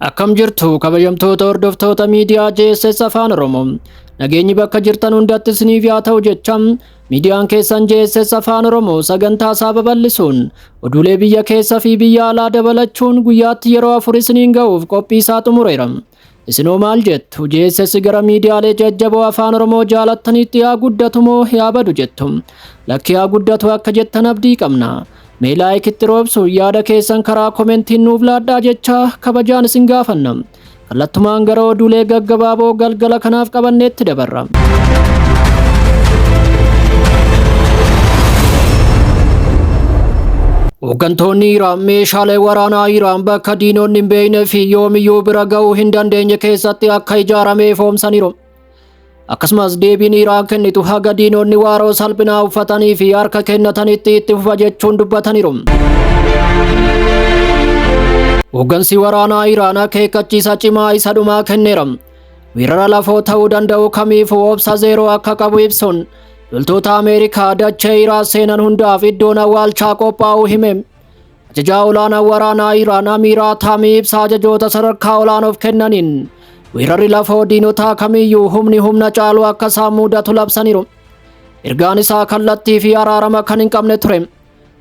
Akkam jirtu kabajamtoota hordoftoota miidiyaa JSS Afaan Oromoo. Nageenyi bakka jirtan hundatti isiniif haa ta'u jecha miidiyaan keessan JSS Afaan Oromoo sagantaa isaa babal'isuun oduulee biyya keessa fi biyya alaa dabalachuun guyyaatti yeroo 4 isiniin ga'uuf qophii isaa xumureera. Isinoo maal jettu? JSS gara miidiyaalee jajjaboo Afaan Oromoo jaalattaniitti haa guddatu moo haa badu jettu? Lakki haa guddatu akka jettan abdii qabna. Meelaayik itti roobsu yaada keessan karaa komentiin nuuf laadhaa jecha kabajaan isin gaafanna. Kallattumaan gara oduulee gaggabaaboo galgala kanaaf qabanneetti dabarra. Hooggantoonni Iraan meeshaalee waraanaa Iraan bakka diinonni hin beeknee fi yoomiyyuu bira ga'uu hin dandeenye keessatti akka ijaaramee ifoomsaniiru. Akkasumas deebiin Iraan kennitu haga diinonni waaroo salphinaa uffatanii fi harka kennatanitti itti fufa jechuun dubbataniiru. Hooggansi waraanaa Iraan akeekkachiisa cimaa isa dhumaa kenneera. Weerara lafoo ta'uu danda'u kamiifuu obsa zeeroo akka qabu ibsuun loltoota Ameerikaa dachee Iraan seenan hundaaf iddoon awwaalchaa qophaa'uu hime. Ajajaa olaanaa waraanaa Iraan Amiraa Taamii ibsa ajajoota sadarkaa olaanoof kennaniin weerarri lafoo diinotaa kamiyyuu humna caalu akka isaan mudatu labsaniiru. Ergaan isaa kallattii fi araarama kan hin qabne ture.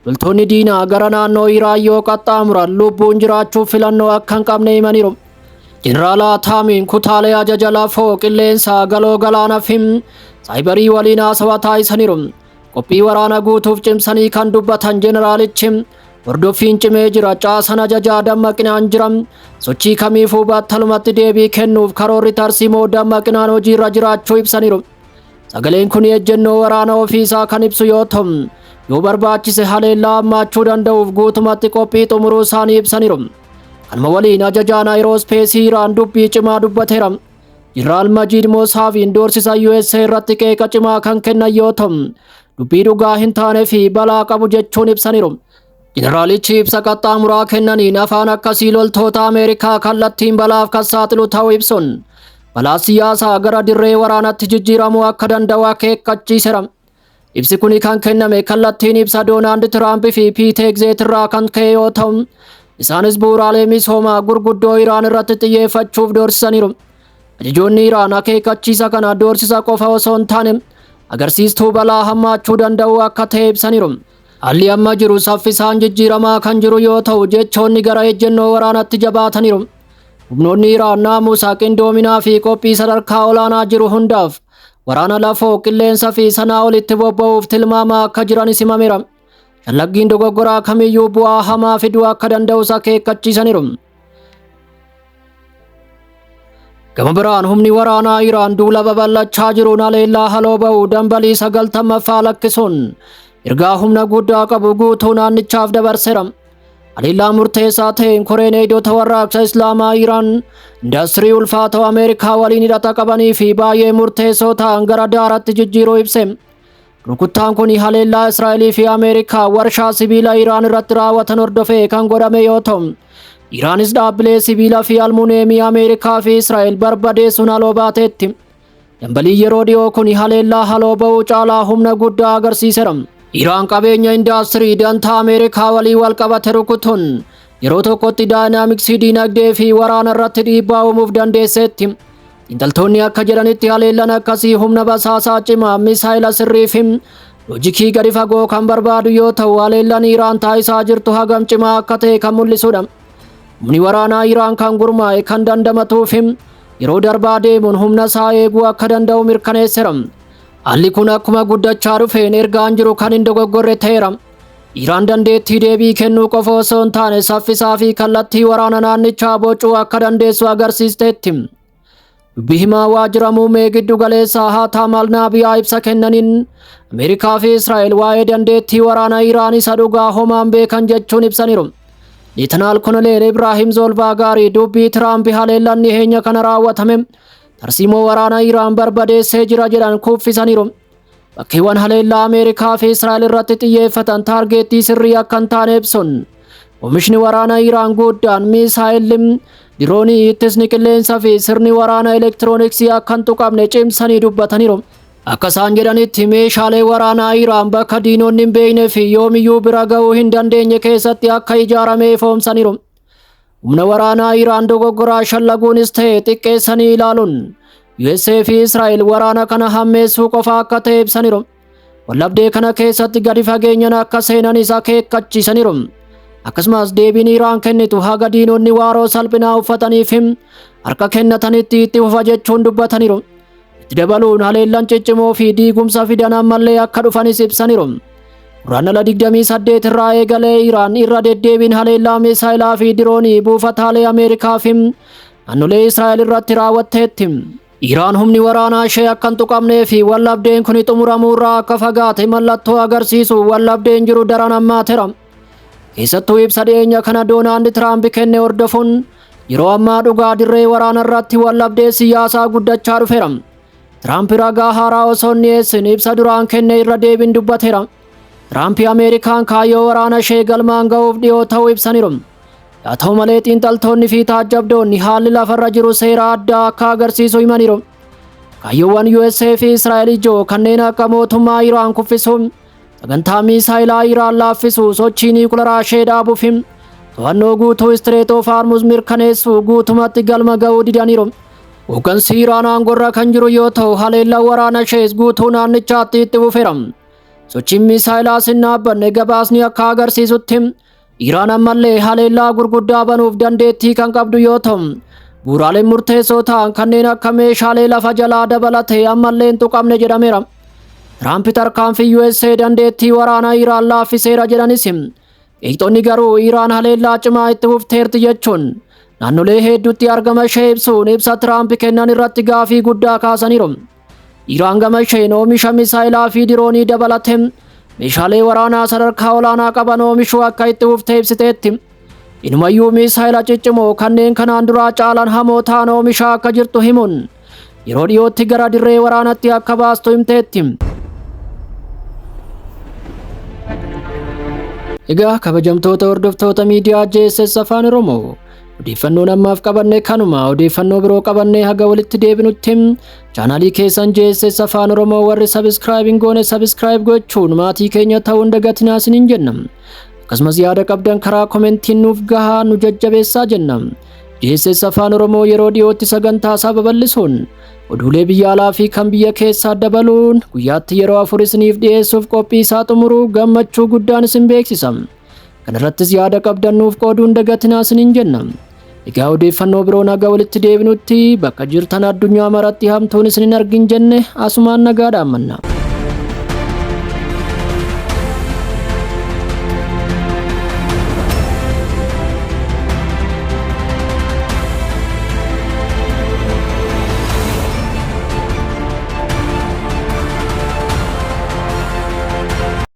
Loltoonni diinaa gara naannoo Iraan yoo qaxxaamuran lubbuun jiraachuuf filannoo akka hin qabne himaniiru. Jeneraal Taamiin kutaalee ajaja lafoo qilleensaa galoo galaanaa fi saayibarii waliin haasawaa taasisaniiru. Qophii waraana guutuuf cimsanii kan dubbatan jeneraalichi hordoffiin cimee jira, caasan ajajaa dammaqinaan jira, sochii kamiifuu battalumatti deebii kennuuf karoorri tarsiimoo dammaqinaan hojiirra jiraachuu ibsaniiru. Sagaleen kun ejjennoo waraana ofiisaa kan ibsu yoo ta'u, yoo barbaachise haleellaa hammaachuu danda'uuf guutumatti qophii xumuruu isaanii ibsaniiru. Kanuma waliin ajajaan aerospeesii Iraan dubbii cimaa dubbateera. Jeneraal Majiid Moosaaviin doorsisa USA irratti qeeqa cimaa kan kennan yoo ta'u, dubbii dhugaa hin taane fi balaa qabu jechuun ibsaniiru. Jeneraalichi ibsa qaxxaamuraa kennaniin afaan akkasii loltoota Ameerikaa kallattiin balaaf kan saaxilu ta'uu ibsuun balaa siyaasaa gara dirree waraanaatti jijjiiramuu akka danda'u akeekkachiiseera. Ibsi kun kan kenname kallattiin ibsa Doonaald Tiraamp fi Piit Heegzeet irraa kan ka'e yoo ta'u, isaanis bu'uuraalee misoomaa gurguddoo Iraan irratti xiyyeeffachuuf doorsisaniiru. Ajajoonni Iraan akeekkachiisa kana doorsisa qofa osoo hin taane agarsiistuu balaa hammaachuu danda'u akka ta'e ibsaniiru. Haalli amma jiru saffisaan jijjiiramaa kan jiru yoo ta'u, jechoonni gara ejjennoo waraanatti jabaataniiru. Humnoonni Iraan naamusa, qindoominaa fi qophii sadarkaa olaanaa jiru hundaaf waraana lafoo qilleensa fi sanaa olitti bobba'uuf tilmaamaa akka jiranis himameera. Shallaggiin dogoggoraa kamiyyuu bu'aa hamaa fiduu akka danda'us akeekkachiisaniiru. Gama biraan humni waraanaa Iraan duula babal'achaa jiruun haleellaa haloo ba'uu dambalii 90ffaa lakkisuun ergaa humna guddaa qabu guutuu naannichaaf dabarseera. Haleellaa murteessaa ta'een Koreen eegdota warraaqsa Islaamaa Iraan indaastirii ulfaatoo Ameerikaa waliin hidhata qabanii fi baay'ee murteessoo ta'an gara daaraatti jijjiiruu ibse. Rukuttaan kun haleellaa Israa'elii fi Ameerikaa warshaa sibiila Iraan irratti raawwatan hordofee kan godhame yoo ta'u, Iraanis dhaabbilee sibiila fi almuuneemii Ameerikaa fi Israa'el barbadeessuun haloo baateetti. Dambalii yeroo dhiyoo kun haleellaa haloo ba'uu caalaa humna guddaa agarsiiseera. Iraan qabeenya indaastirii dantaa Ameerikaa walii wal qabate rukutuun yeroo tokkotti daayinaamiksii diinagdee fi waraana irratti dhiibbaa uumuuf dandeesseetti. Xiinxaltoonni akka jedhanitti haleellaan akkasii humna basaasaa cimaa, misaayila sirrii fi loojikii gadi fagoo kan barbaadu yoo ta'u, haleellaan Iraan taasisaa jirtu hagam cimaa akka ta'e kan mul'isudha. Humni waraanaa Iraan kan gurmaa'e, kan dandamatuu fi yeroo darbaa deemuun humna isaa eeguu akka danda'u mirkaneesseera. Haalli kun akkuma guddachaa dhufeen ergaan jiru kan hin dogoggorre ta'eera. Iraan dandeettii deebii kennuu qofa osoo hin taane saffisaa fi kallattii waraana naannichaa bocuu akka dandeessu agarsiisteetti. Dubbii himaa waajjira muummee giddu galeessaa Haataam Alnaabiyaa ibsa kennaniin Ameerikaa fi Israa'el waa'ee dandeettii waraana Iraan isa dhugaa homaan beekan jechuun ibsaniiru. Leetanaal Koloneel Ibraahim Zolbaagaarii dubbii Tiraamp haleellaan dhiheenya kana raawwatame tarsiimoo waraana Iraan barbadeessee jira jedhan kuffisaniiru. Bakkeewwan haleellaa Ameerikaa fi Israa'el irratti xiyyeeffatan taargeettii sirrii akka hin taane ibsuun oomishni waraana Iraan guddaan misaayilii, diroonii, ittisni qilleensaa fi sirni waraana elektirooniksii akka hin tuqamne cimsanii dubbataniiru. Akka isaan jedhanitti meeshaalee waraanaa Iraan bakka diinonni hin beeknee fi yoomiyyuu bira ga'uu hin dandeenye keessatti akka ijaaramee ifoomsaniiru. humna waraanaa Iraan dogoggoraa shallaguunis ta'e xiqqeessanii ilaaluun USA fi Israa'el waraana kana hammeessuu qofa akka ta'e ibsaniiru. Wallabdee kana keessatti gadi fageenyaan akka seenanis akeekkachiisaniiru. Akkasumas deebiin Iraan kennitu haga diinonni waaroo salphinaa uffataniif harka kennatanitti itti fufa jechuun dubbataniiru. Itti dabaluun haleellaan ciccimoo fi diigumsa fidan ammallee akka dhufanis ibsaniiru. Guraandhala 28 irraa eegalee Iraan irra deddeebiin haleellaa misaayilaa fi diroonii buufataalee Ameerikaa fi naannolee Israa'el irratti raawwatteetti. Iraan humni waraanaa ishee akka hin tuqamnee fi wallabdeen kun xumuramuu irraa akka fagaate mallattoo agarsiisu wallabdeen jiru daran hammaateera. Keessattuu ibsa dhiyeenya kana Doonaald Tiraamp kenne hordofuun yeroo ammaa dhugaa dirree waraana irratti wallabdee siyaasaa guddachaa dhufeera. Tiraamp ragaa haaraa osoo hin dhiyeessin ibsa duraan kenne irra deebiin dubbateera. Tiraamp Ameerikaan kaayyoo waraana ishee galmaan ga'uuf dhiyoo ta'uu ibsaniiru. Haa ta'u malee xiinxaltoonni fi taajjabdoonni haalli lafarra jiru seera addaa akka agarsiisu himaniiru. Kaayyoowwan USA fi Israa'el ijoo kanneen akka mootummaa Iraan kuffisuu, sagantaa misaayilaa Iraan laaffisuu, sochii niwukilaraa ishee dhaabuuf to'annoo guutuu Strait of Hormuz mirkaneessuu guutumatti galma ga'uu didaniiru. Hooggansi Iraan aangorra kan jiru yoo ta'u haleellaan waraana ishees guutuu naannichaatti itti fufeera. Sochiin misaayilaa hin dhaabbanne gabaasni akka agarsiisutti Iraan ammallee haleellaa gurguddaa banuuf dandeettii kan qabdu yoo ta'u bu'uuraaleen murteessoo ta'an kanneen akka meeshaalee lafa jalaa dabalatee ammallee hin tuqamne jedhameera. Tiraamp tarkaanfii USA dandeettii waraanaa Iraan laaffiseera jedhanis eegdonni garuu Iraan haleellaa cimaa itti fufteerti jechuun naannolee hedduutti argama ishee ibsuun ibsa Tiraamp kennan irratti gaafii guddaa kaasaniiru. Iraan gama isheen oomisha misaayilaa fi diroonii dabalatee meeshaalee waraanaa sadarkaa olaanaa qaban oomishuu akka itti fuftee ibsiteetti. Inumayyuu misaayila ciccimoo kanneen kanaan duraa caalan hamoo ta'an oomishaa akka jirtu himuun yeroo dhiyootti gara dirree waraanatti akka baastu himteetti. Egaa kabajamtoota hordoftoota miidiyaa JSS Afaan Oromoo odeeffannoon ammaaf qabanne kanuma. Odeeffannoo biroo qabannee haga walitti deebinutti chaanaalii keessan JSS Afaan Oromoo warri subscribe hin goone subscribe gochuun maatii keenya ta'uu hin dagatinaa isiniin jenna. Akkasumas yaada qabdan karaa komentiin nuuf gahaa nu jajjabeessaa jenna. JSS Afaan Oromoo yeroo dhiyootti sagantaa isaa babal'isuun oduulee biyya alaa fi kan biyya keessaa dabaluun guyyaatti yeroo 4 isiniif dhiyeessuuf qophii isaa xumuruu gammachuu guddaan isin beeksisa. Kana irrattis yaada qabdan nuuf qooduu hin dagatinaa isiniin jenna. Egaa odeeffannoo biroon haga walitti deebinutti bakka jirtan addunyaa maratti hamtuun isin hin argin jenne asumaan nagaadhaan manna.